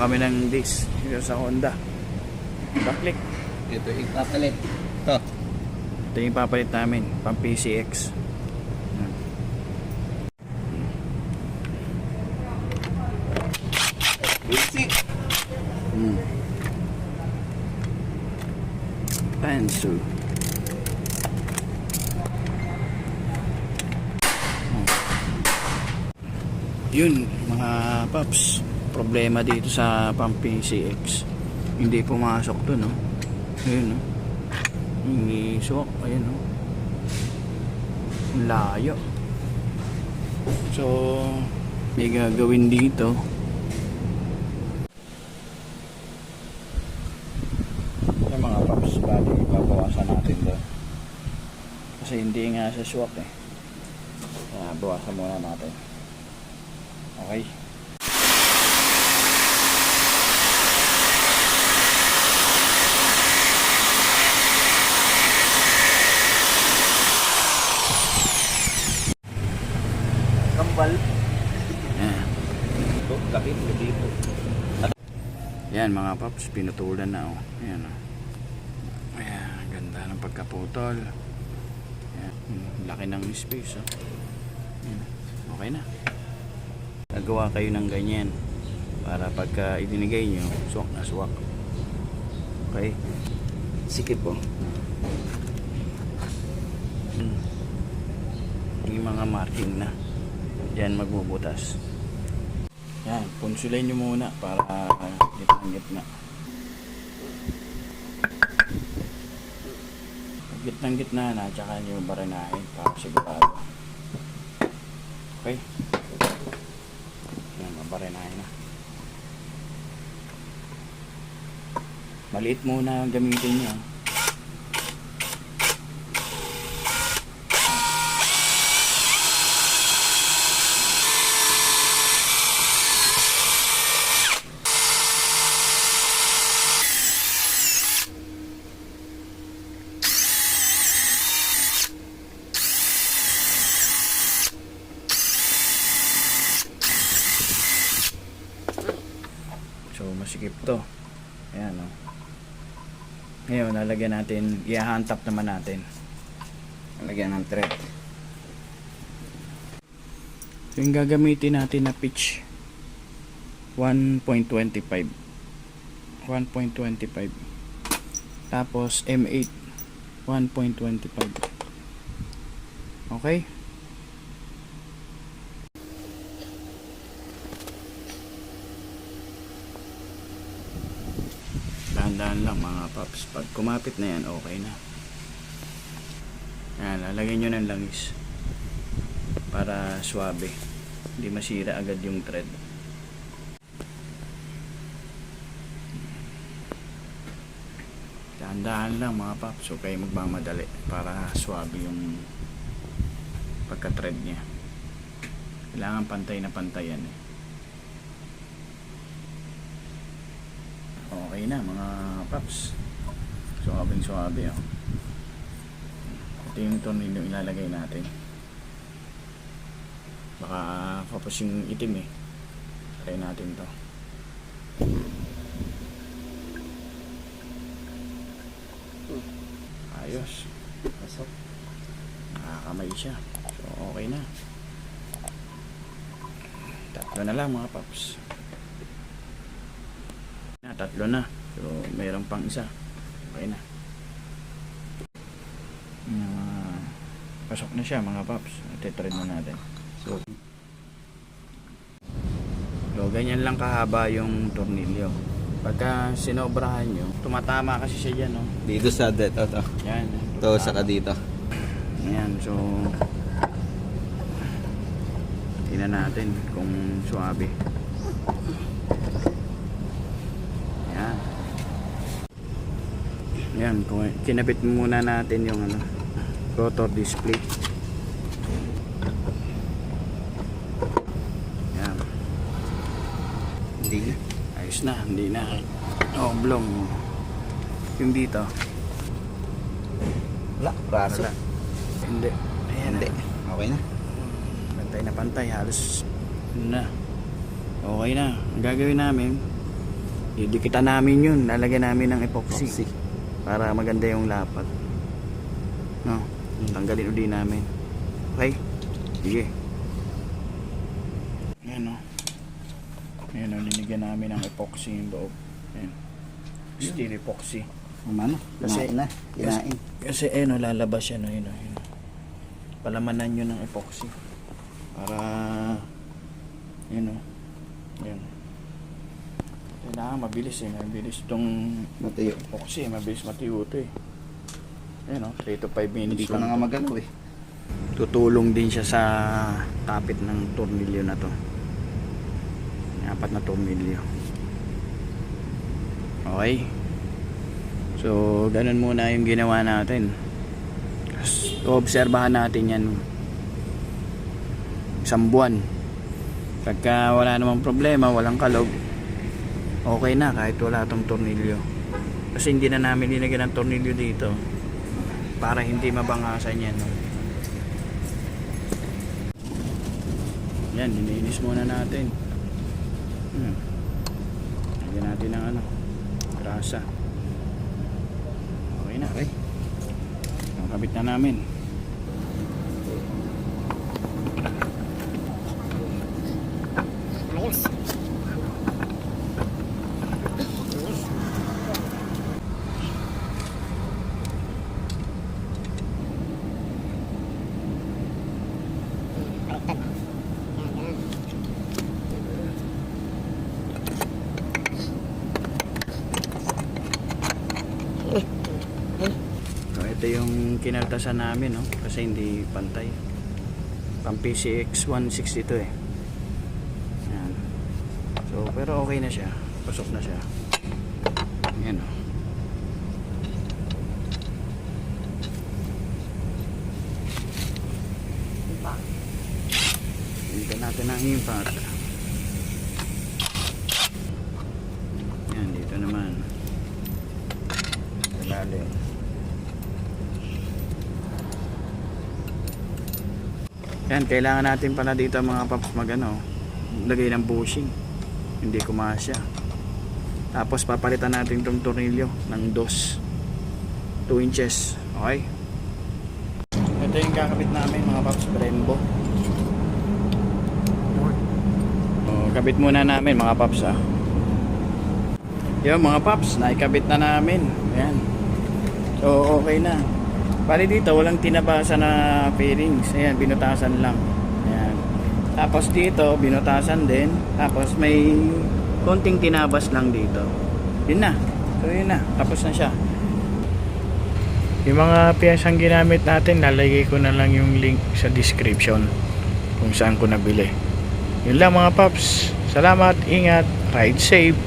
Kuha kami ng disc dito sa Honda Click. Ito ipapalit. Ito yung papalit namin, pang PCX. Basic. Pensu. Yun mga paps, problema dito sa pang PCX, hindi pumasok dun, no? Ayun, no? Hindi suwak, ayun, no? Ang layo. So may gagawin dito. Yung mga paps, bali babawasan natin doon kasi hindi nga sa swak eh. Kaya bawasan muna natin. Okay. Kambal. Yan. Ito, laki dito. Yan mga paps, pinutulan na, oh. Ayan, oh. Ayan, ganda ng pagkaputol. Ayan, laki ng space, oh. Ayan, okay na. Nagawa kayo ng ganyan para pagka ibinigay nyo, swak na swak. Okay. Sikip po. Yung mga marking na dyan magbubutas. Yan, punsulin nyo muna para gitnang-gitna. Gitnang-gitna na, tsaka nyo baranahin para sigurado. Okay. Yan, mabaranahin na. Maliit muna ang gamitin nyo. So masikip to. Ayan, o. Ngayon lalagyan natin, i-hand-tap naman natin. Lalagyan ng thread. So yung gagamitin natin na pitch 1.25 tapos M8 1.25. Okay. Dahan-dahan lang mga paps. Pag kumapit na yan, okay na. Yan, lalagyan nyo ng langis para swabe, hindi masira agad yung thread. Dahan-dahan lang mga paps. So kayo magmamadali para swabe yung pagka-thread nya. Kailangan pantay na pantay yan eh. Okay na mga paps. Suwabing-suwabe, oh. Ito yung tornilyo ilalagay natin. Baka kapos yung itim eh. Try natin to. Ayos. Pasok. Nakakamay siya. So okay na. Tatlo na lang mga paps. Tatlo na. So mayroon pang isa. Okay na. Pasok na siya mga paps. Iti-thread na natin. So ganyan lang kahaba yung tornilyo. Pagka sinobrahan nyo, tumatama kasi siya dyan, no? Dito sa dito to. Yan. To saka dito. Ayan, so tingnan natin kung suwabe. Ayan. Ayan, kinabit muna natin yung rotor display. Ayan. Hindi. Ayos na, hindi na. Oblong. Yung dito. Wala, braso. Wala. Hindi. Ayan. Hindi. Okay na. Pantay na pantay. Halos na. Okay na. Ang gagawin namin, Didikitan namin yun. Lalagyan namin ng epoxy. Epoxy. Para maganda yung lapat. No? Tanggalin uli namin. Okay? Sige. Ayan o. Ayan o, linigyan namin ng epoxy yung loob. Ayan. Steel epoxy. Umano? Kasi- Kinain na. Kinain. Kasi ayun o, lalabas yan o. Ayun o. Ayun o. Palamanan nyo ng epoxy. Para yun o. Ayan. Kailangan mabilis eh. Mabilis itong Matayo. epoxy. Mabilis matiyo ito eh. Ayan o, 3 to 5 minutes Hindi ko na nga magalaw eh. Tutulong din siya sa tapit ng tornilyo na to. 4 na tornilyo. Okay. So, ganun muna yung ginawa natin. Obserbahan natin yan 1 buwan. Pagka wala namang problema, walang kalog, okay na kahit wala tong tornilyo. Kasi hindi na namin linagyan ng tornilyo dito para hindi mabangasan yan. Yan, nilinis muna natin. Lagyan natin ng grasa. Okay na. Okay. Nakabit na namin. So, ito yung kinaltasan namin, no? Kasi hindi pantay. Pang PCX 160 to eh. Ayan. So, pero okay na siya. Pasok na siya. Ayan, no? Hinta natin ang impact. Ayan, dito naman. Lalim. Yan, kailangan natin pala dito mga paps lagay ng bushing. Hindi kumasya. Tapos papalitan natin itong tornilyo ng 2 inches. Okay? Ito yung kakabit namin mga paps, Brembo. Kabit muna namin mga paps Yun mga paps, naikabit na namin. Ayan. So okay na. Bali dito walang tinabasan na fairings. Ayan, binutasan lang. Ayan. Tapos dito binutasan din. Tapos may konting tinabas lang dito. Yun na. So yun na. Tapos na siya. Yung mga piyesang ginamit natin, lalagay ko na lang yung link sa description kung saan ko nabili. Yun lang mga paps. Salamat, ingat, ride safe.